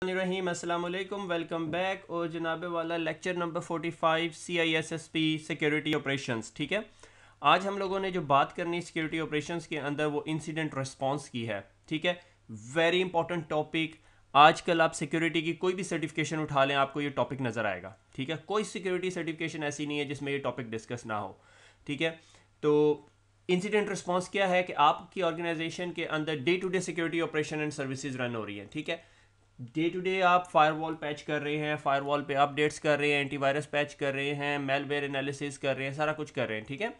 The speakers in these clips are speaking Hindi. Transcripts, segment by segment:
रहीम अस्सलाम वालेकुम, वेलकम बैक। और जनाबे वाला lecture number 45 CISSP security operations. ठीक है, आज हम लोगों ने जो बात करनी सिक्योरिटी ऑपरेशंस के अंदर वो इंसिडेंट रिस्पांस की है। ठीक है, वेरी इंपॉर्टेंट टॉपिक। आजकल आप सिक्योरिटी की कोई भी सर्टिफिकेशन उठा लें, आपको ये टॉपिक नज़र आएगा। ठीक है, कोई सिक्योरिटी सर्टिफिकेशन ऐसी नहीं है जिसमें ये टॉपिक डिस्कस ना हो। ठीक है, तो इंसिडेंट रिस्पांस क्या है कि आपकी ऑर्गेनाइजेशन के अंदर day to day security operation and services run हो रही हैं। ठीक है, डे टू डे आप फायरवॉल पैच कर रहे हैं, फायरवॉल पे अपडेट्स कर रहे हैं, एंटीवायरस पैच कर रहे हैं, मेलवेयर एनालिसिस कर रहे हैं, सारा कुछ कर रहे हैं। ठीक है,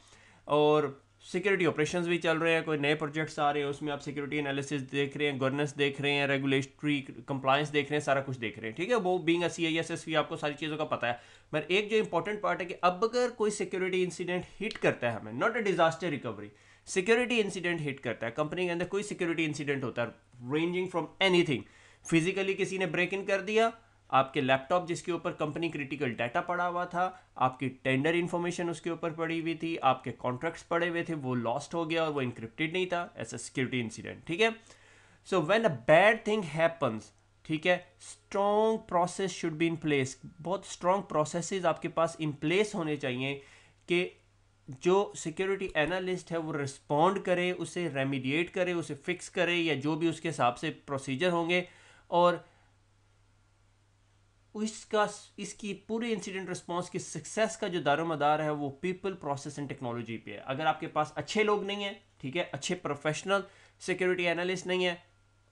और सिक्योरिटी ऑपरेशंस भी चल रहे हैं, कोई नए प्रोजेक्ट्स आ रहे हैं उसमें आप सिक्योरिटी एनालिसिस देख रहे हैं, गवर्नेंस देख रहे हैं, रेगुलेटरी कंप्लायंस देख रहे हैं, सारा कुछ देख रहे हैं। ठीक है, वो बीइंग अ CISSP आपको सारी चीज़ों का पता है। मगर एक जो इंपॉर्टेंट पार्ट है कि अब अगर कोई सिक्योरिटी इंसिडेंट हिट करता है, हमें not a disaster recovery, security incident hit करता है, कंपनी के अंदर कोई सिक्योरिटी इंसिडेंट होता है रेंजिंग फ्रॉम एनीथिंग। फिजिकली किसी ने ब्रेक इन कर दिया, आपके लैपटॉप जिसके ऊपर कंपनी क्रिटिकल डाटा पड़ा हुआ था, आपकी टेंडर इन्फॉर्मेशन उसके ऊपर पड़ी हुई थी, आपके कॉन्ट्रैक्ट्स पड़े हुए थे, वो लॉस्ट हो गया और वो इंक्रिप्टेड नहीं था, ऐसा सिक्योरिटी इंसिडेंट। ठीक है, so when a bad thing happens, ठीक है, strong process should be in place. बहुत स्ट्रॉन्ग प्रोसेसेस आपके पास इन प्लेस होने चाहिए कि जो सिक्योरिटी एनालिस्ट है वो रिस्पॉन्ड करे, उसे रेमिडिएट करे, उसे फिक्स करे, या जो भी उसके हिसाब से प्रोसीजर होंगे। और इसका इसकी पूरे इंसिडेंट रिस्पांस की सक्सेस का जो दारोमदार है वो पीपल, प्रोसेस एंड टेक्नोलॉजी पे है। अगर आपके पास अच्छे लोग नहीं है, ठीक है, अच्छे प्रोफेशनल सिक्योरिटी एनालिस्ट नहीं है,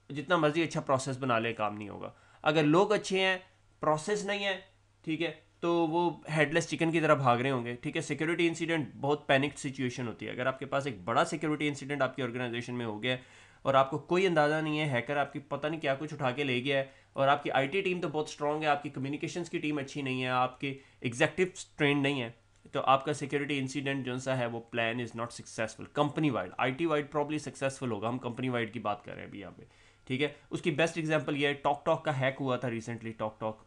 जितना मर्जी अच्छा प्रोसेस बना ले काम नहीं होगा। अगर लोग अच्छे हैं, प्रोसेस नहीं है, ठीक है, तो वो हेडलेस चिकन की तरह भाग रहे होंगे। ठीक है, सिक्योरिटी इंसिडेंट बहुत पैनिक सिचुएशन होती है। अगर आपके पास एक बड़ा सिक्योरिटी इंसिडेंट आपकी ऑर्गेनाइजेशन में हो गया है और आपको कोई अंदाज़ा नहीं है, हैकर आपकी पता नहीं क्या कुछ उठा के ले गया है, और आपकी IT टीम तो बहुत स्ट्रांग है, आपकी कम्युनिकेशंस की टीम अच्छी नहीं है, आपके एग्जेक्टिव ट्रेंड नहीं है, तो आपका सिक्योरिटी इंसिडेंट जो सा है वो plan is not successful. Company wide, IT wide probably successful होगा, हम कंपनी वाइड की बात कर रहे हैं अभी यहाँ पे। ठीक है, उसकी बेस्ट एग्जांपल ये है, टॉक टॉक का हैक हुआ था रिसेंटली। टॉक टॉक,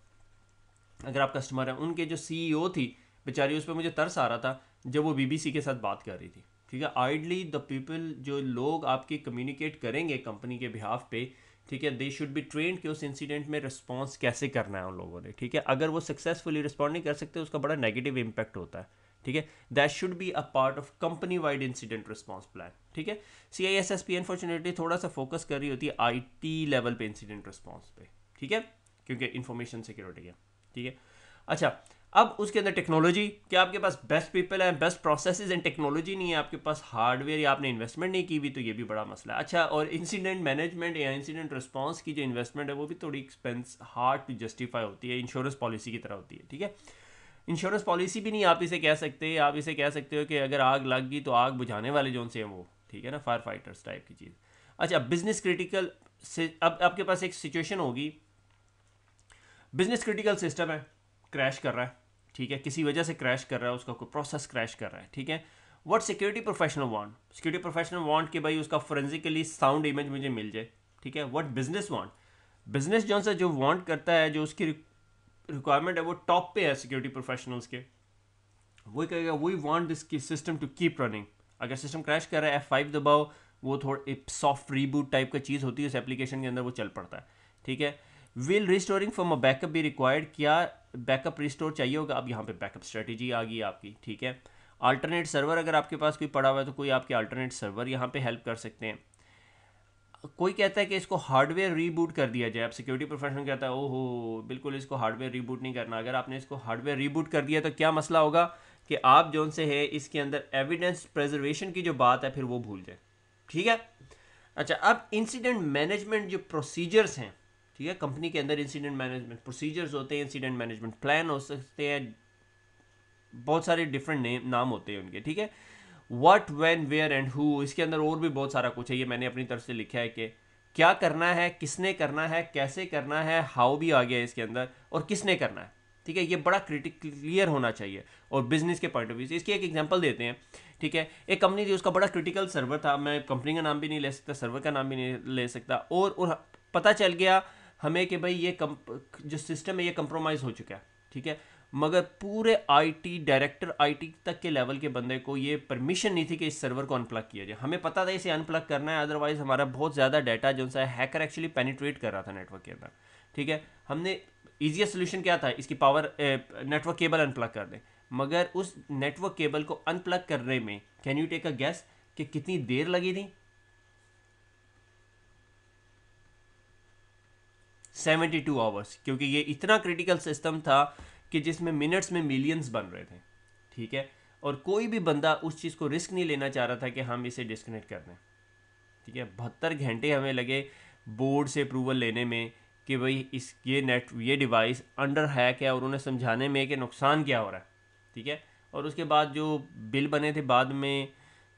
अगर आप कस्टमर हैं, उनके जो CEO थी बेचारी, उस पर मुझे तरस आ रहा था जब वो BBC के साथ बात कर रही थी। ठीक है, आइडली द पीपल, जो लोग आपकी कम्युनिकेट करेंगे कंपनी के बिहाफ पे, ठीक है, दे शुड बी ट्रेंड कि उस इंसिडेंट में रिस्पॉन्स कैसे करना है उन लोगों ने। ठीक है, अगर वो सक्सेसफुली रिस्पॉन्ड नहीं कर सकते, उसका बड़ा नेगेटिव इम्पैक्ट होता है। ठीक है, that should be a part of company wide incident response plan. ठीक है, CISSP अनफॉर्चुनेटली थोड़ा सा फोकस कर रही होती है IT लेवल पे इंसिडेंट रिस्पॉन्स पे। ठीक है, क्योंकि इंफॉर्मेशन सिक्योरिटी है। ठीक है, अच्छा, अब उसके अंदर टेक्नोलॉजी, क्या आपके पास बेस्ट पीपल है, बेस्ट प्रोसेसेस एंड टेक्नोलॉजी नहीं है, आपके पास हार्डवेयर या आपने इन्वेस्टमेंट नहीं की हुई, तो ये भी बड़ा मसला है। अच्छा, और इंसिडेंट मैनेजमेंट या इंसिडेंट रिस्पांस की जो इन्वेस्टमेंट है वो भी थोड़ी एक्सपेंस, हार्ड टू जस्टिफाई होती है, इंश्योरेंस पॉलिसी की तरह होती है। ठीक है, इंश्योरेंस पॉलिसी भी नहीं आप इसे कह सकते, आप इसे कह सकते हो कि अगर आग लग गई तो आग बुझाने वाले जो से हैं वो, ठीक है ना, फायर फाइटर्स टाइप की चीज़। अच्छा, बिजनेस क्रिटिकल से अब आपके पास एक सिचुएशन होगी, बिजनेस क्रिटिकल सिस्टम है, क्रैश कर रहा है। ठीक है, किसी वजह से क्रैश कर रहा है, उसका कोई प्रोसेस क्रैश कर रहा है। ठीक है, what security professional want, security professional want कि भाई उसका फोरेंसिकली साउंड इमेज मुझे मिल जाए। ठीक है, व्हाट बिजनेस वांट, बिजनेस जो सा जो वांट करता है, जो उसकी रिक्वायरमेंट है वो टॉप पे है सिक्योरिटी प्रोफेशनल्स के, वही कहेगा we want this system to keep running. अगर सिस्टम क्रैश कर रहा है, F5 दबाओ, वो थोड़ा एक सॉफ्ट रीबूट टाइप का चीज़ होती है उस एप्लीकेशन के अंदर, वो चल पड़ता है। ठीक है, will restoring from a backup भी रिक्वायर्ड, क्या बैकअप रिस्टोर चाहिए होगा, अब यहाँ पे बैकअप स्ट्रेटेजी आ गई आपकी। ठीक है, अल्टरनेट सर्वर, अगर आपके पास कोई पड़ा हुआ है तो कोई आपके अल्टरनेट सर्वर यहाँ पे हेल्प कर सकते हैं। कोई कहता है कि इसको हार्डवेयर रीबूट कर दिया जाए, अब सिक्योरिटी प्रोफेशनल कहता है ओहो बिल्कुल इसको हार्डवेयर रीबूट नहीं करना। अगर आपने इसको हार्डवेयर रीबूट कर दिया तो क्या मसला होगा कि आप जोन से है इसके अंदर एविडेंस प्रेजर्वेशन की जो बात है फिर वो भूल जाए। ठीक है, अच्छा, अब इंसिडेंट मैनेजमेंट जो प्रोसीजर्स हैं, ठीक है, कंपनी के अंदर इंसिडेंट मैनेजमेंट प्रोसीजर्स होते हैं, इंसिडेंट मैनेजमेंट प्लान हो सकते हैं, बहुत सारे डिफरेंट नाम होते हैं उनके। ठीक है, what, when, where and who, इसके अंदर और भी बहुत सारा कुछ है, ये मैंने अपनी तरफ से लिखा है कि क्या करना है, किसने करना है, कैसे करना है, हाउ भी आ गया है इसके अंदर, और किसने करना है। ठीक है, ये बड़ा क्लियर होना चाहिए और बिजनेस के पॉइंट ऑफ व्यू से। इसकी एक एग्जांपल देते हैं। ठीक है, एक कंपनी थी, उसका बड़ा क्रिटिकल सर्वर था, मैं कंपनी का नाम भी नहीं ले सकता, सर्वर का नाम भी नहीं ले सकता, और पता चल गया हमें कि भाई ये जो सिस्टम है ये कंप्रोमाइज़ हो चुका है। ठीक है, मगर पूरे आईटी डायरेक्टर आईटी तक के लेवल के बंदे को ये परमिशन नहीं थी कि इस सर्वर को अनप्लग किया जाए। हमें पता था इसे अनप्लग करना है, अदरवाइज हमारा बहुत ज़्यादा डाटा जो सा हैकर एक्चुअली पेनिट्रेट कर रहा था नेटवर्क के अंदर। ठीक है, हमने ईजिएस्ट सोल्यूशन क्या था, इसकी पावर नेटवर्क केबल अनप्लग कर दें। मगर उस नेटवर्क केबल को अनप्लग करने में can you take a guess कि कितनी देर लगी थी? 72 आवर्स, क्योंकि ये इतना क्रिटिकल सिस्टम था कि जिसमें मिनट्स में मिलियंस बन रहे थे। ठीक है, और कोई भी बंदा उस चीज़ को रिस्क नहीं लेना चाह रहा था कि हम इसे डिस्कनेक्ट कर दें। ठीक है, 72 घंटे हमें लगे बोर्ड से अप्रूवल लेने में कि भाई ये डिवाइस अंडर हैक है, और उन्हें समझाने में कि नुकसान क्या हो रहा है। ठीक है, और उसके बाद जो बिल बने थे बाद में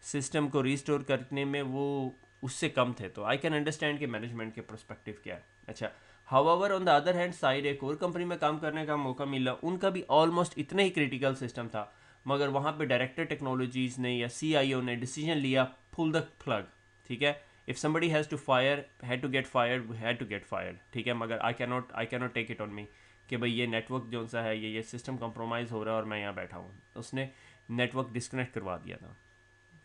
सिस्टम को रिस्टोर करने में, वो उससे कम थे। तो आई कैन अंडरस्टैंड कि मैनेजमेंट के पर्सपेक्टिव क्या है। अच्छा, however on the other hand side एक और कंपनी में काम करने का मौका मिला, उनका भी ऑलमोस्ट इतना ही क्रिटिकल सिस्टम था, मगर वहाँ पे डायरेक्टर टेक्नोलॉजीज़ ने या सीआईओ ने डिसीजन लिया, पुल द प्लग। ठीक है, if somebody has to fire had to get fired, we had to get fired। ठीक है, मगर I cannot take it on me कि भाई ये नेटवर्क जो सा है, ये सिस्टम कंप्रोमाइज़ हो रहा है और मैं यहाँ बैठा हूँ। तो उसने नेटवर्क डिस्कनेक्ट करवा दिया था।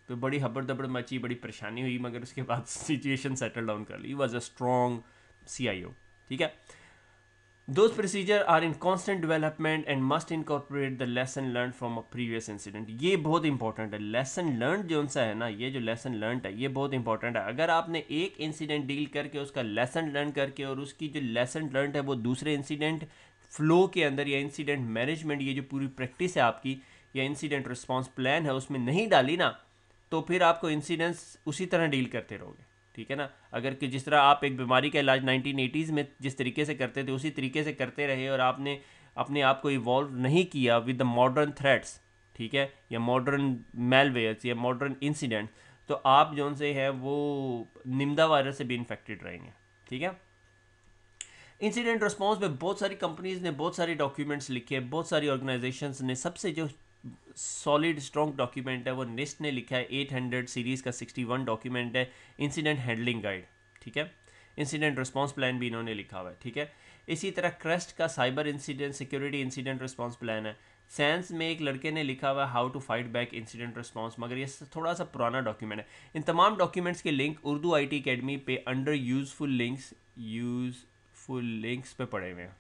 तो बड़ी हबड़ दबड़ मची, बड़ी परेशानी हुई, मगर उसके बाद सिचुएशन सेटल डाउन कर ली। Was a strong CIO। ठीक है, those procedures are in constant development and must incorporate the lesson learned from a previous incident। ये बहुत इंपॉर्टेंट है। लेसन लर्न जो सा है ना, ये जो लेसन लर्न है ये बहुत इंपॉर्टेंट है। अगर आपने एक इंसिडेंट डील करके उसका लेसन लर्न करके और उसकी जो लेसन लर्न है वो दूसरे इंसिडेंट फ्लो के अंदर या इंसिडेंट मैनेजमेंट, ये जो पूरी प्रैक्टिस है आपकी या इंसिडेंट रिस्पॉन्स प्लान है, उसमें नहीं डाली ना, तो फिर आपको इंसिडेंट्स उसी तरह डील करते रहोगे। ठीक है ना, अगर कि जिस तरह आप एक बीमारी का इलाज 1980s में जिस तरीके से करते थे उसी तरीके से करते रहे और आपने अपने आप को इवॉल्व नहीं किया विद द मॉडर्न थ्रेट्स, ठीक है, या मॉडर्न मेलवेयर्स या मॉडर्न इंसिडेंट, तो आप जो से है वो निम्दा वायरस से भी इन्फेक्टेड रहेंगे। ठीक है, इंसिडेंट रिस्पॉन्स में बहुत सारी कंपनीज ने बहुत सारे डॉक्यूमेंट्स लिखे, बहुत सारी ऑर्गेनाइजेशंस ने। सबसे जो सॉलिड स्ट्रॉन्ग डॉक्यूमेंट है वो निस्ट ने लिखा है, 800 सीरीज़ का 61 डॉक्यूमेंट है, इंसिडेंट हैंडलिंग गाइड। ठीक है, इंसिडेंट रिस्पांस प्लान भी इन्होंने लिखा हुआ है। ठीक है, इसी तरह क्रेस्ट का cyber incident security incident response plan है। सैंस में एक लड़के ने लिखा हुआ है how to fight back incident response, मगर ये थोड़ा सा पुराना डॉक्यूमेंट है। इन तमाम डॉक्यूमेंट्स के लिंक उर्दू IT अकेडमी पे अंडर यूजफुल लिंक्स पे पड़े हुए हैं।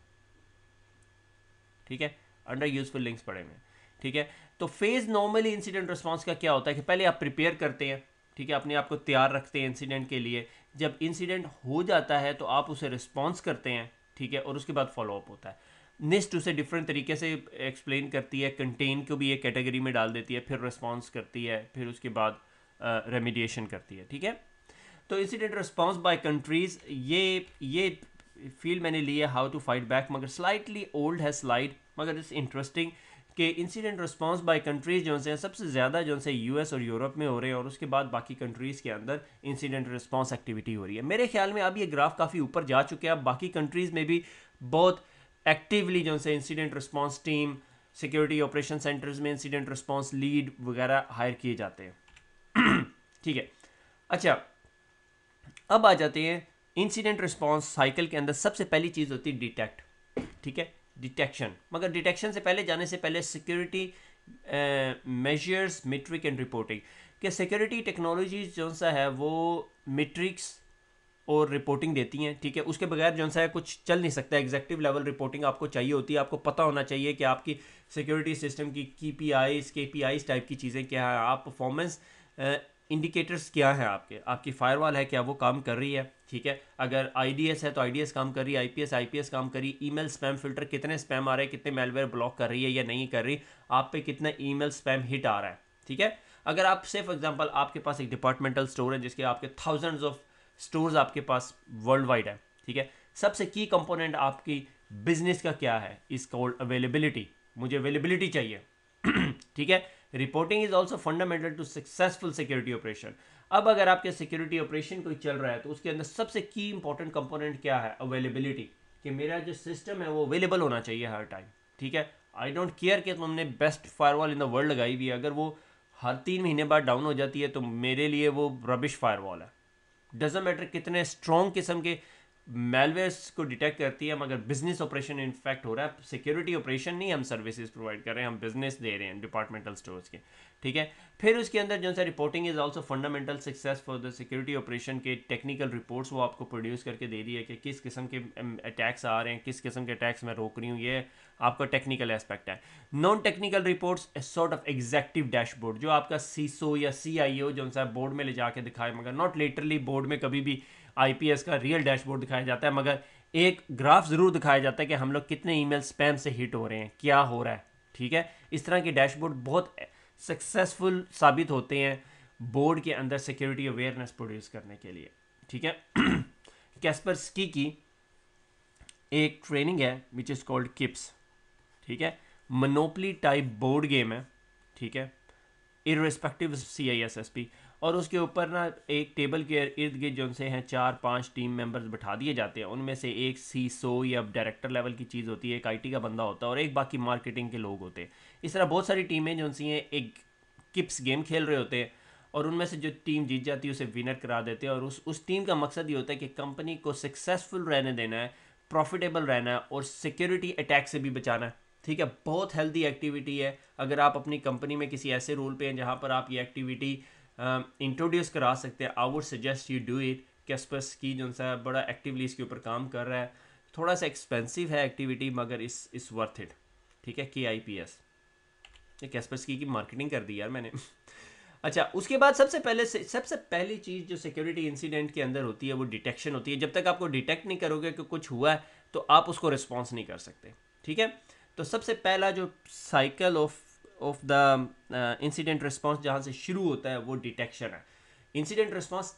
ठीक है, अंडर यूजफुल लिंक्स पड़े हुए हैं। ठीक है, तो फेज नॉर्मली इंसिडेंट रिस्पांस का क्या होता है कि पहले आप प्रिपेयर करते हैं। ठीक है, अपने आप को तैयार रखते हैं इंसिडेंट के लिए। जब इंसिडेंट हो जाता है तो आप उसे रिस्पांस करते हैं। ठीक है, और उसके बाद फॉलोअप होता है। निस्ट उसे डिफरेंट तरीके से एक्सप्लेन करती है, कंटेन को भी एक कैटेगरी में डाल देती है, फिर रिस्पांस करती है, फिर उसके बाद रेमिडिएशन करती है। ठीक है, तो इंसिडेंट रिस्पांस बाय कंट्रीज, ये फील्ड मैंने लिया हाउ टू फाइट बैक, मगर स्लाइटली ओल्ड है स्लाइड, मगर इट्स इंटरेस्टिंग कि इंसिडेंट रिस्पांस बाय कंट्रीज जो हैं सबसे ज़्यादा जो है US और यूरोप में हो रहे हैं, और उसके बाद बाकी कंट्रीज़ के अंदर इंसिडेंट रिस्पांस एक्टिविटी हो रही है। मेरे ख्याल में अब ये ग्राफ काफ़ी ऊपर जा चुके हैं। अब बाकी कंट्रीज़ में भी बहुत एक्टिवली जो है incident response team, security operation centres में इंसिडेंट रिस्पांस लीड वगैरह हायर किए जाते हैं। ठीक है, अच्छा अब आ जाते हैं इंसिडेंट रिस्पांस साइकिल के अंदर सबसे पहली चीज़ होती है डिटेक्ट। ठीक है, डिटेक्शन, मगर डिटेक्शन से पहले जाने से पहले security measures, metric and reporting, कि सिक्योरिटी टेक्नोलॉजी जो सा है वो मेट्रिक्स और रिपोर्टिंग देती हैं। ठीक है, उसके बगैर जो सा है कुछ चल नहीं सकता। एग्जेक्टिव लेवल रिपोर्टिंग आपको चाहिए होती है। आपको पता होना चाहिए कि आपकी सिक्योरिटी सिस्टम की KPIs टाइप की चीज़ें क्या है, आप परफॉर्मेंस इंडिकेटर्स क्या है, आपकी फायरवॉल है क्या वो काम कर रही है। ठीक है, अगर IDS है तो IDS काम कर रही है, IPS काम कर रही है, ईमेल स्पैम फिल्टर कितने स्पैम आ रहे हैं, कितने मेलवेयर ब्लॉक कर रही है या नहीं कर रही, आप पे कितना ईमेल स्पैम हिट आ रहा है। ठीक है, अगर आप से फॉर एग्जांपल आपके पास एक डिपार्टमेंटल स्टोर है जिसके आपके थाउजेंड्स ऑफ स्टोर्स आपके पास वर्ल्ड वाइड है। ठीक है, सबसे की कंपोनेंट आपकी बिजनेस का क्या है, इज कॉल्ड अवेलेबिलिटी। मुझे अवेलेबिलिटी चाहिए। ठीक है, reporting is also fundamental to successful security operation. अब अगर आपके सिक्योरिटी ऑपरेशन कोई चल रहा है तो उसके अंदर सबसे की इंपॉर्टेंट कंपोनेंट क्या है, अवेलेबिलिटी, कि मेरा जो सिस्टम है वो अवेलेबल होना चाहिए हर टाइम। ठीक है, आई डोंट केयर कि तुमने best firewall in the world लगाई हुई है, अगर वो हर 3 महीने बाद डाउन हो जाती है तो मेरे लिए वो रबिश फायरवॉल है। डजंट मैटर कितने स्ट्रॉन्ग किस्म के मेलवेयर्स को डिटेक्ट करती है, मगर बिजनेस ऑपरेशन इन्फेक्ट हो रहा है, सिक्योरिटी ऑपरेशन नहीं, हम सर्विसेज प्रोवाइड कर रहे हैं, हम बिजनेस दे रहे हैं डिपार्टमेंटल स्टोर्स के, ठीक है। फिर उसके अंदर जो सा reporting is also fundamental success for the security operation के टेक्निकल रिपोर्ट्स वो आपको प्रोड्यूस करके दे रही है कि किस किस्म के अटैक्स आ रहे हैं, किस किस्म के अटैक्स मैं रोक रही हूँ, ये आपका टेक्निकल एस्पेक्ट है। Non technical reports a sort of executive dashboard, जो आपका सीसो या CIO जो सा बोर्ड में ले जाके दिखाए, मगर नॉट लिटरली बोर्ड में कभी भी IPS का रियल डैशबोर्ड दिखाया जाता है, मगर एक ग्राफ ज़रूर दिखाया जाता है कि हम लोग कितने ईमेल स्पैम से हिट हो रहे हैं, क्या हो रहा है, ठीक है। इस तरह के डैशबोर्ड बहुत सक्सेसफुल साबित होते हैं बोर्ड के अंदर सिक्योरिटी अवेयरनेस प्रोड्यूस करने के लिए, ठीक है। कैस्परस्की की एक ट्रेनिंग है विच इज़ कॉल्ड किप्स, ठीक है, मोनोपली टाइप बोर्ड गेम है, ठीक है, इररिस्पेक्टिव CISSP, और उसके ऊपर ना एक टेबल के इर्द गिर्द जो से हैं 4-5 टीम मेंबर्स बैठा दिए जाते हैं, उनमें से एक CISO या डायरेक्टर लेवल की चीज़ होती है, एक IT का बंदा होता है और एक बाकी मार्केटिंग के लोग होते हैं। इस तरह बहुत सारी टीमें जो सी हैं एक किप्स गेम खेल रहे होते हैं, और उनमें से जो टीम जीत जाती है उसे विनर करा देते हैं, और उस टीम का मकसद ये होता है कि कंपनी को सक्सेसफुल रहने देना है, प्रॉफिटेबल रहना है और सिक्योरिटी अटैक से भी बचाना है, ठीक है। बहुत हेल्दी एक्टिविटी है। अगर आप अपनी कंपनी में किसी ऐसे रोल पे हैं जहाँ पर आप ये एक्टिविटी इंट्रोड्यूस करा सकते हैं, I would suggest you do it. Kaspersky जो सा बड़ा एक्टिवली इसके ऊपर काम कर रहा है, थोड़ा सा एक्सपेंसिव है एक्टिविटी, मगर इस वर्थ इट, ठीक है। KIPS, ये कैस्परस्की की मार्केटिंग कर दी यार मैंने। अच्छा, उसके बाद सबसे पहली चीज़ जो सिक्योरिटी इंसिडेंट के अंदर होती है वो डिटेक्शन होती है। जब तक आपको डिटेक्ट नहीं करोगे कि कुछ हुआ है तो आप उसको रिस्पॉन्स नहीं कर सकते, ठीक है। तो सबसे पहला जो cycle of the incident response जहाँ से शुरू होता है वो डिटेक्शन है। इंसिडेंट रिस्पॉन्स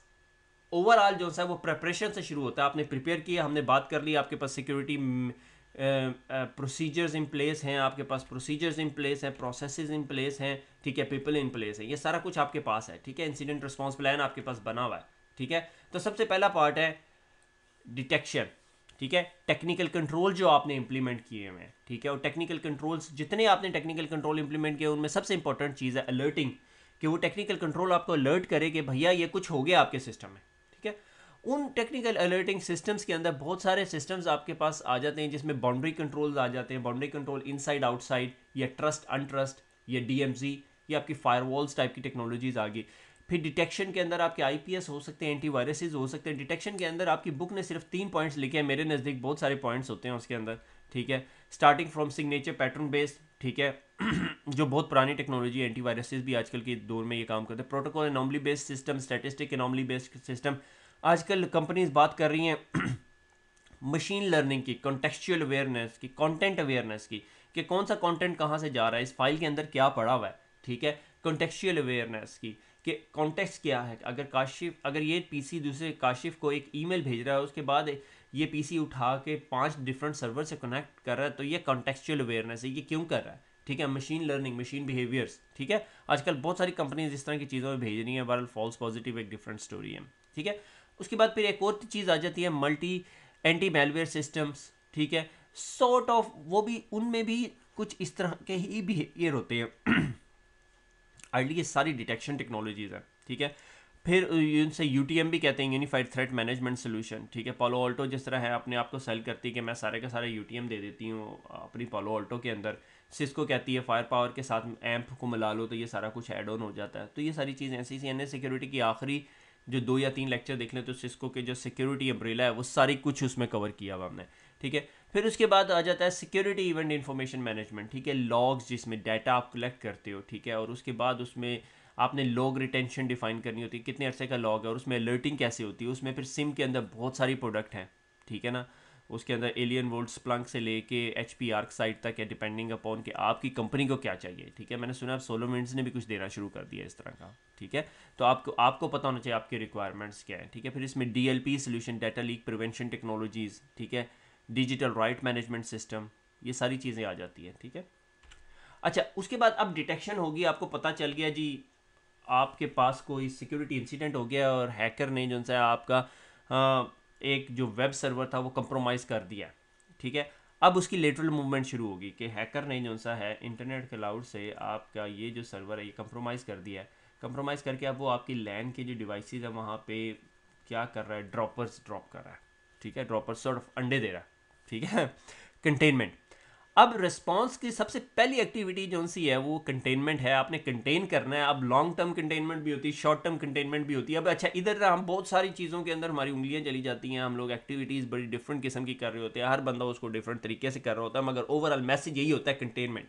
ओवरऑल जो है वो प्रेपरेशन से शुरू होता है। आपने प्रिपेयर किया, हमने बात कर ली, आपके पास सिक्योरिटी प्रोसीजर्स इन प्लेस हैं, आपके पास प्रोसीजर्स इन प्लेस हैं, प्रोसेसेस इन प्लेस हैं, ठीक है, पीपल इन प्लेस है, ये सारा कुछ आपके पास है, ठीक है। इंसिडेंट रिस्पॉन्स प्लान आपके पास बना हुआ है, ठीक है। तो सबसे पहला पार्ट है डिटेक्शन, ठीक है। टेक्निकल कंट्रोल जो आपने इंप्लीमेंट किए हुए हैं, ठीक है, और टेक्निकल कंट्रोल्स जितने आपने टेक्निकल कंट्रोल इंप्लीमेंट किए उनमें सबसे इंपॉर्टेंट चीज़ है अलर्टिंग, कि वो टेक्निकल कंट्रोल आपको अलर्ट करे कि भैया ये कुछ हो गया आपके सिस्टम में, ठीक है। उन टेक्निकल अलर्टिंग सिस्टम्स के अंदर बहुत सारे सिस्टम्स आपके पास आ जाते हैं जिसमें बाउंड्री कंट्रोल्स आ जाते हैं, बाउंड्री कंट्रोल इनसाइड आउटसाइड या ट्रस्ट अनट्रस्ट या DMZ या आपकी फायरवॉल्स टाइप की टेक्नोलॉजीज आ गई। फिर डिटेक्शन के अंदर आपके IPS हो सकते हैं, एंटीवायरसेस हो सकते हैं। डिटेक्शन के अंदर आपकी बुक ने सिर्फ 3 पॉइंट्स लिखे हैं, मेरे नज़दीक बहुत सारे पॉइंट्स होते हैं उसके अंदर, ठीक है। Starting from signature pattern based, ठीक है, जो बहुत पुरानी टेक्नोलॉजी है, एंटीवायरसेस भी आजकल के दौर में ये काम करते हैं। Protocol anomaly based system, statistic anomaly based system, आजकल कंपनीज बात कर रही हैं मशीन लर्निंग की, कॉन्टेक्चुअल अवेयरनेस की, कंटेंट अवेयरनेस की, कि कौन सा कंटेंट कहाँ से जा रहा है, इस फाइल के अंदर क्या पड़ा हुआ है, ठीक है। कॉन्टेक्चुअल अवेयरनेस की कि कॉन्टेक्स्ट क्या है, अगर ये पीसी दूसरे काशिफ को एक ईमेल भेज रहा है, उसके बाद ये पीसी उठा के 5 डिफरेंट सर्वर से कनेक्ट कर रहा है, तो ये कॉन्टेक्चुअल अवेयरनेस है, ये क्यों कर रहा है, ठीक है। मशीन लर्निंग, मशीन बिहेवियर्स, ठीक है। आजकल बहुत सारी कंपनीज इस तरह की चीज़ों में भेज रही हैं, बहरहाल फॉल्स पॉजिटिव एक डिफरेंट स्टोरी है, ठीक है। उसके बाद फिर एक और चीज़ आ जाती है मल्टी एंटी मेलवेयर सिस्टम्स, ठीक है, सॉर्ट ऑफ, वो भी उनमें भी कुछ इस तरह के ही बिहेवियर होते हैं। आइडली ये सारी डिटेक्शन टेक्नोलॉजीज़ हैं, ठीक है। फिर इनसे UTM भी कहते हैं, यूनिफाइड थ्रेट मैनेजमेंट सोल्यूशन, ठीक है। पालो ऑल्टो जिस तरह है अपने आप को सेल करती है कि मैं सारे का सारे UTM दे देती हूँ अपनी पालो ऑल्टो के अंदर, सिस्को कहती है फायर पावर के साथ एम्प को मिला लो तो ये सारा कुछ ऐड ऑन हो जाता है। तो ये सारी चीज़ें ऐसी NS सिक्योरिटी की आखिरी जो 2 या 3 लेक्चर देख लें तो सिस्को के जो सिक्योरिटी अम्ब्रेला है वो सारी कुछ उसमें कवर किया हुआ हमने, ठीक है। फिर उसके बाद आ जाता है सिक्योरिटी इवेंट इन्फॉर्मेशन मैनेजमेंट, ठीक है, लॉग्स जिसमें डाटा आप कलेक्ट करते हो, ठीक है, और उसके बाद उसमें आपने लॉग रिटेंशन डिफाइन करनी होती है, कितने अरसे का लॉग है, और उसमें अलर्टिंग कैसे होती है। उसमें फिर सिम के अंदर बहुत सारी प्रोडक्ट हैं, ठीक है ना, उसके अंदर एलियन वोल्ट स्प्लंक से लेके HP आर्कसाइट तक है, डिपेंडिंग अपॉन कि आपकी कंपनी को क्या चाहिए, ठीक है। मैंने सुना SolarWinds ने भी कुछ देना शुरू कर दिया इस तरह का, ठीक है। तो आपको पता होना चाहिए आपके रिक्वायरमेंट्स क्या है, ठीक है। फिर इसमें DLP solution, data leak prevention technologies, ठीक है, डिजिटल राइट मैनेजमेंट सिस्टम, ये सारी चीज़ें आ जाती हैं, ठीक है। अच्छा, उसके बाद अब डिटेक्शन होगी, आपको पता चल गया जी आपके पास कोई सिक्योरिटी इंसिडेंट हो गया और हैकर ने जो है आपका एक जो वेब सर्वर था वो कंप्रोमाइज़ कर दिया, ठीक है। अब उसकी लेटरल मूवमेंट शुरू होगी कि हैकर ने जो सा है इंटरनेट क्लाउड से आपका ये जो सर्वर है ये कंप्रोमाइज़ कर दिया है। कंप्रोमाइज़ करके अब वो आपकी लैन के जो डिवाइसेस है वहाँ पे क्या कर रहा है, ड्रॉपर्स ड्रॉप कर रहा है, ठीक है, ड्रॉपर सॉर्ट ऑफ अंडे दे रहा है, ठीक है। कंटेनमेंट, अब रिस्पॉन्स की सबसे पहली एक्टिविटी जो सी है वो कंटेनमेंट है, आपने कंटेन करना है। अब लॉन्ग टर्म कंटेनमेंट भी होती है, शॉर्ट टर्म कंटेनमेंट भी होती है। अब अच्छा, इधर हम बहुत सारी चीज़ों के अंदर हमारी उंगलियां चली जाती हैं, हम लोग एक्टिविटीज़ बड़ी डिफरेंट किस्म की कर रहे होते हैं, हर बंदा उसको डिफरेंट तरीके से कर रहा होता है, मगर ओवरऑल मैसेज यही होता है कंटेनमेंट,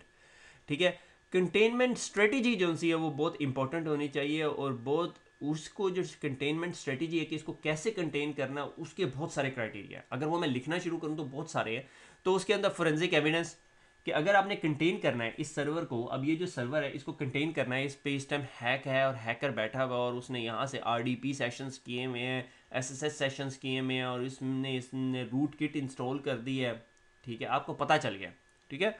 ठीक है। कंटेनमेंट स्ट्रेटजी जो सी है वो बहुत इंपॉर्टेंट होनी चाहिए, और बहुत उसको जो कंटेनमेंट स्ट्रेटजी है कि इसको कैसे कंटेन करना, उसके बहुत सारे क्राइटेरिया है। अगर वो मैं लिखना शुरू करूँ तो बहुत सारे हैं। तो उसके अंदर फोरेंसिक एविडेंस, कि अगर आपने कंटेन करना है इस सर्वर को, अब ये जो सर्वर है इसको कंटेन करना है, इस पे इस टाइम हैक है और हैकर बैठा हुआ और उसने यहाँ से RDP सेशंस किए हुए हैं, SSH सेशंस किए हुए हैं, और इसने रूट किट इंस्टॉल कर दी है, ठीक है, आपको पता चल गया, ठीक है।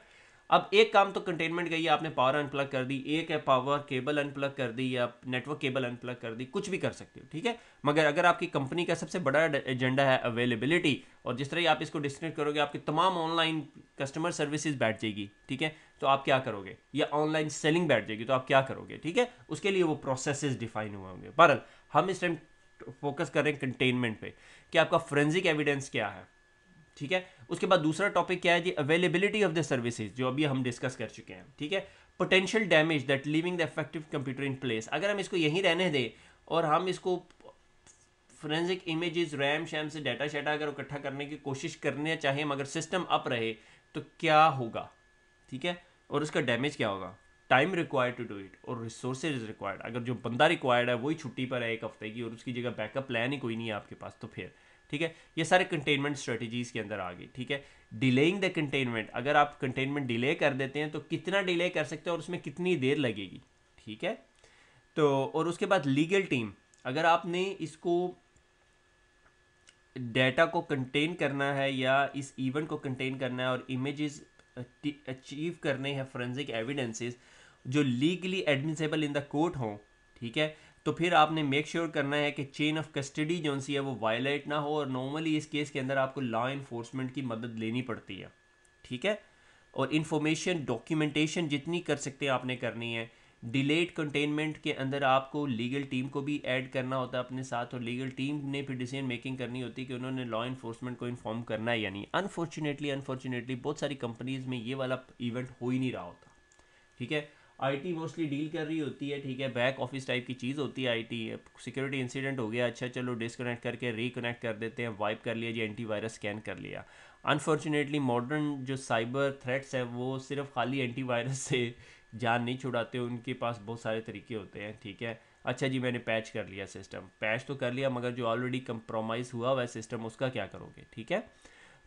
अब एक काम तो कंटेनमेंट गई, आपने पावर अनप्लग कर दी, एक है पावर केबल अनप्लग कर दी या नेटवर्क केबल अनप्लग कर दी, कुछ भी कर सकते हो, ठीक है। मगर अगर आपकी कंपनी का सबसे बड़ा एजेंडा है अवेलेबिलिटी, और जिस तरह ही आप इसको डिस्कनेक्ट करोगे आपकी तमाम ऑनलाइन कस्टमर सर्विसेज बैठ जाएगी, ठीक है, तो आप क्या करोगे, या ऑनलाइन सेलिंग बैठ जाएगी तो आप क्या करोगे, ठीक है। उसके लिए वो प्रोसेसेस डिफाइन हुए होंगे। बहरहाल हम इस टाइम फोकस कर रहे हैं कंटेनमेंट पे, कि आपका फोरेंसिक एविडेंस क्या है, ठीक है। उसके बाद दूसरा टॉपिक क्या है जी, अवेलेबिलिटी ऑफ द सर्विसेज, जो अभी हम डिस्कस कर चुके हैं, ठीक है। Potential damage that leaving the effective computer in place, अगर हम इसको यहीं रहने दें और हम इसको फोरेंसिक इमेजेस रैम शैम से डाटा शाटा अगर इकट्ठा करने की कोशिश करने चाहें मगर सिस्टम अप रहे तो क्या होगा, ठीक है, और उसका डैमेज क्या होगा, time required to do it और रिसोर्सेज रिक्वायर्ड। अगर जो बंदा रिक्वायर्ड है वही छुट्टी पर है एक हफ्ते की और उसकी जगह बैकअप प्लान ही कोई नहीं है आपके पास, तो फिर ठीक है, ये सारे कंटेनमेंट स्ट्रेटजीज के अंदर आ गई, ठीक है। डिलेइंग द कंटेनमेंट, अगर आप कंटेनमेंट डिले कर देते हैं तो कितना डिले कर सकते हैं और उसमें कितनी देर लगेगी, ठीक है। तो और उसके बाद लीगल टीम, अगर आपने इसको डेटा को कंटेन करना है या इस इवेंट को कंटेन करना है और इमेजेस अचीव करने हैं फोरेंसिक एविडेंसेस जो legally admissible in the court हों, ठीक है, तो फिर आपने मेक श्योर करना है कि चेन ऑफ कस्टडी जो सी है वो वायलेट ना हो, और नॉर्मली इस केस के अंदर आपको लॉ इन्फोर्समेंट की मदद लेनी पड़ती है, ठीक है। और इन्फॉर्मेशन डॉक्यूमेंटेशन जितनी कर सकते हैं आपने करनी है। डिलेड कंटेनमेंट के अंदर आपको लीगल टीम को भी ऐड करना होता है अपने साथ, और लीगल टीम ने फिर डिसीजन मेकिंग करनी होती है कि उन्होंने लॉ इन्फोर्समेंट को इन्फॉर्म करना है या नहीं। अनफॉर्चुनेटली बहुत सारी कंपनीज में ये वाला इवेंट हो ही नहीं रहा होता, ठीक है। आईटी मोस्टली डील कर रही होती है, ठीक है, बैक ऑफिस टाइप की चीज़ होती है आईटी। सिक्योरिटी इंसिडेंट हो गया, अच्छा चलो डिस्कनेक्ट करके रिकनेक्ट कर देते हैं, वाइप कर लिया जी, एंटीवायरस स्कैन कर लिया। अनफॉर्चुनेटली मॉडर्न जो साइबर थ्रेट्स हैं वो सिर्फ खाली एंटीवायरस से जान नहीं छुड़ाते, उनके पास बहुत सारे तरीके होते हैं, ठीक है। अच्छा जी मैंने पैच कर लिया सिस्टम, पैच तो कर लिया मगर जो ऑलरेडी कंप्रोमाइज़ हुआ हुआ है सिस्टम उसका क्या करोगे, ठीक है।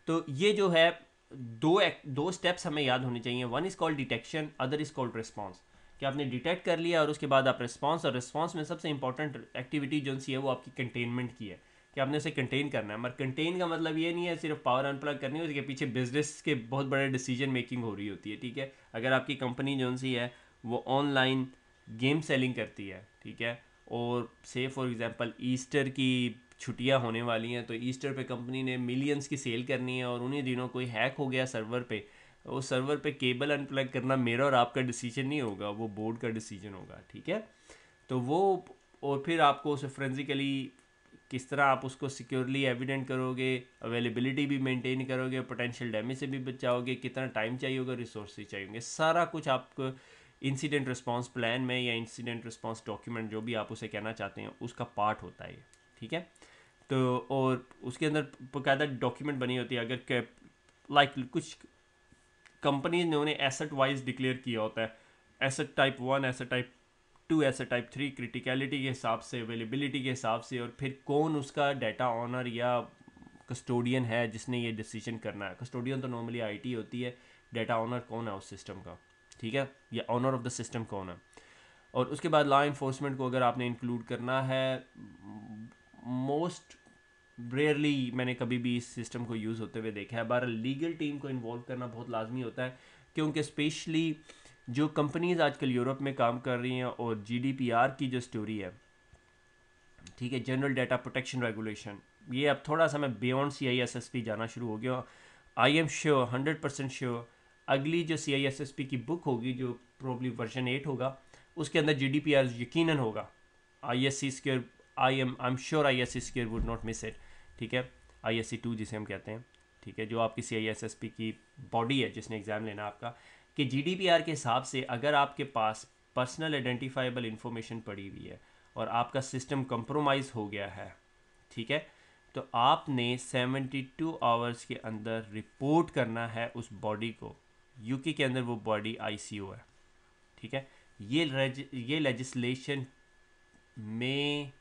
तो ये जो है दो स्टेप्स हमें याद होने चाहिए, one is called detection, other is called response. कि आपने डिटेक्ट कर लिया और उसके बाद आप रिस्पॉन्स, और रिस्पॉन्स में सबसे इंपॉर्टेंट एक्टिविटी जो सी है वो आपकी कंटेनमेंट की है, कि आपने उसे कंटेन करना है। मगर कंटेन का मतलब ये नहीं है सिर्फ पावर अनप्लग करनी है, उसके पीछे बिजनेस के बहुत बड़े डिसीजन मेकिंग हो रही होती है, ठीक है। अगर आपकी कंपनी जो सी है वो ऑनलाइन गेम सेलिंग करती है, ठीक है, और से फॉर एग्जांपल ईस्टर की छुट्टियां होने वाली हैं, तो ईस्टर पे कंपनी ने मिलियंस की सेल करनी है और उन्हीं दिनों कोई हैक हो गया सर्वर पे, वो सर्वर पे केबल अनप्लग करना मेरा और आपका डिसीजन नहीं होगा, वो बोर्ड का डिसीजन होगा, ठीक है। तो वो, और फिर आपको उसे फोरेंसिकली किस तरह आप उसको सिक्योरली एविडेंट करोगे, अवेलेबिलिटी भी मेंटेन करोगे, पोटेंशियल डैमेज से भी बचाओगे, कितना टाइम चाहिए होगा, रिसोर्सेज चाहिए होंगे, सारा कुछ आपको इंसिडेंट रिस्पांस प्लान में या इंसिडेंट रिस्पांस डॉक्यूमेंट जो भी आप उसे कहना चाहते हैं उसका पार्ट होता है, ठीक है। तो और उसके अंदर बाकायदा डॉक्यूमेंट बनी होती है, अगर लाइक कुछ कंपनी ने उन्हें एसेट वाइज डिक्लेयर किया होता है, asset type 1, asset type 2, asset type 3, criticality के हिसाब से, अवेलेबिलिटी के हिसाब से, और फिर कौन उसका डाटा ऑनर या कस्टोडियन है जिसने ये डिसीजन करना है। कस्टोडियन तो नॉर्मली आईटी होती है, डाटा ऑनर कौन है उस सिस्टम का, ठीक है, या ऑनर ऑफ द सिस्टम कौन है। और उसके बाद लॉ इन्फोर्समेंट को अगर आपने इंक्लूड करना है, मोस्ट रेयरली मैंने कभी भी इस सिस्टम को यूज़ होते हुए देखा है, बार लीगल टीम को इन्वॉल्व करना बहुत लाजमी होता है, क्योंकि स्पेशली जो कंपनीज आजकल यूरोप में काम कर रही हैं और GDPR की जो स्टोरी है, ठीक है, जनरल डाटा प्रोटेक्शन रेगुलेशन, ये अब थोड़ा सा मैं बियॉन्ड CISSP जाना शुरू हो गया। आई एम श्योर 100% श्योर अगली जो CISSP की बुक होगी जो प्रोबली वर्जन 8 होगा उसके अंदर GDPR यकीनन होगा। ISC square, I am sure ISC square would not miss it, ठीक है। ISC2 जिसे हम कहते हैं, ठीक है, जो आपकी CISSP की बॉडी है जिसने एग्ज़ाम लेना आपका, कि GDPR के हिसाब से अगर आपके पास पर्सनल आइडेंटिफाइबल इंफॉर्मेशन पड़ी हुई है और आपका सिस्टम कंप्रोमाइज़ हो गया है, ठीक है, तो आपने 72 आवर्स के अंदर रिपोर्ट करना है उस बॉडी को। यूके के अंदर वो बॉडी ICO है, ठीक है। ये लेजिस्लेशन मई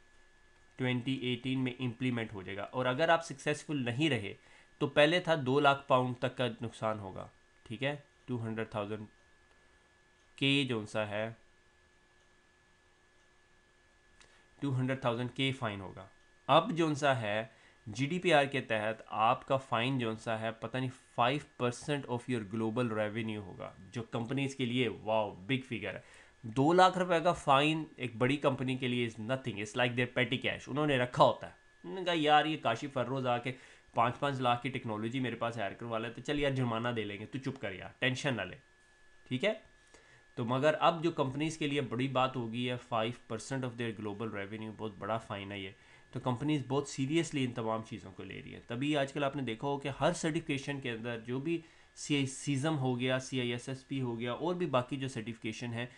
2018 में इम्प्लीमेंट हो जाएगा, और अगर आप सक्सेसफुल नहीं रहे तो पहले था 2 लाख पाउंड तक का नुकसान होगा, ठीक है, 200,000 के जो सा है 200,000 के फ़ाइन होगा। अब जो सा है GDPR के तहत आपका फ़ाइन जो सा है पता नहीं 5% ऑफ योर ग्लोबल रेवेन्यू होगा, जो कंपनीज के लिए वाओ बिग फिगर है। 2 लाख रुपए का फ़ाइन एक बड़ी कंपनी के लिए is nothing, it's like their petty cash, उन्होंने रखा होता है। उन्होंने कहा यार ये काशिफ फर्रोज आके 5-5 लाख की टेक्नोलॉजी मेरे पास हायर करवा ले, तो चल यार जुर्माना दे लेंगे, तू चुप कर यार, टेंशन ना ले, ठीक है। तो मगर अब जो कंपनीज के लिए बड़ी बात होगी है 5% ऑफ देयर ग्लोबल रेवेन्यू, बहुत बड़ा फ़ाइन है ये। तो कंपनीज बहुत सीरियसली इन तमाम चीज़ों को ले रही है। तभी आजकल आपने देखा हो कि हर सर्टिफिकेशन के अंदर जो भी सीज़म हो गया, CISSP हो गया, और भी बाकी जो सर्टिफिकेशन है,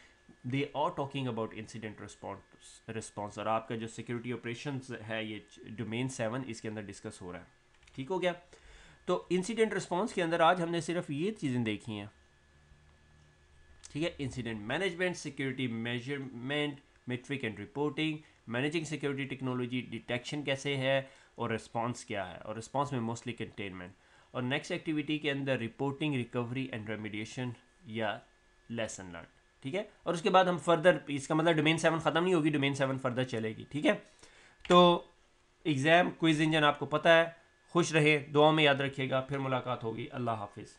they are talking about incident response, और आपका जो सिक्योरिटी ऑपरेशंस है ये डोमेन 7 इसके अंदर डिस्कस हो रहा है, ठीक हो गया। तो इंसिडेंट रिस्पॉन्स के अंदर आज हमने सिर्फ ये चीज़ें देखी हैं, ठीक है। Incident management, security measurement, metric and reporting, managing security technology, detection कैसे है, और रिस्पॉन्स क्या है, और रिस्पॉन्स में मोस्टली कंटेनमेंट, और नेक्स्ट एक्टिविटी के अंदर रिपोर्टिंग, रिकवरी एंड रेमिडिएशन या लेसन लर्न, ठीक है। और उसके बाद हम फर्दर, इसका मतलब डोमेन 7 ख़त्म नहीं होगी, डोमेन 7 फर्दर चलेगी, ठीक है। तो एग्ज़ाम क्विज इंजन आपको पता है। खुश रहे, दुआ में याद रखिएगा, फिर मुलाकात होगी, अल्लाह हाफिज़।